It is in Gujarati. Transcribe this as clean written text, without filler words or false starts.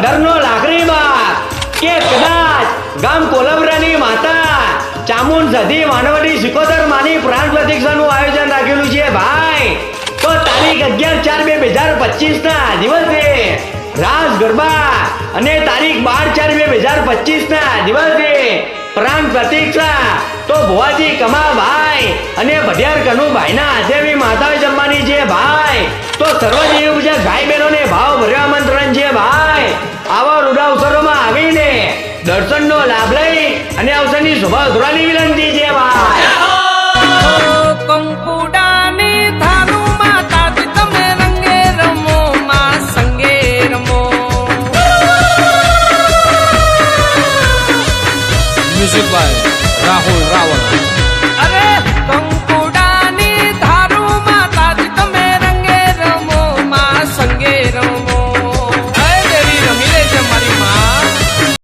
15નો લાકડી બાગ કે કદાચ ગામ કોલબરાની માતા ચામુંડ માનવડી સિકોતર માની પ્રાણ પ્રતિક્ષાનું આયોજન રાખેલું છે ભાઈ. તો તારીખ 11/4/2025 ના દિવસે રાસ ગરબા અને તારીખ 12/4/2025 ના દિવસે પ્રાણ પ્રતિક્ષા તો ભુવાજી કમાભાઈ અને ભટિયાર કનુભાઈના હાથેની માતાઓ જમવાની છે ભાઈ. તો સર્વદેવ પૂજા ભાઈ બહેનોને ભાવ ભર્યા આમંત્રણ છે ભાઈ. આવા રૂડા અવસરોમાં આવીને દર્શનનો લાભ લઈ અને અવસરની શોભા ઉતરવાની વિનંતી છે ભાઈ.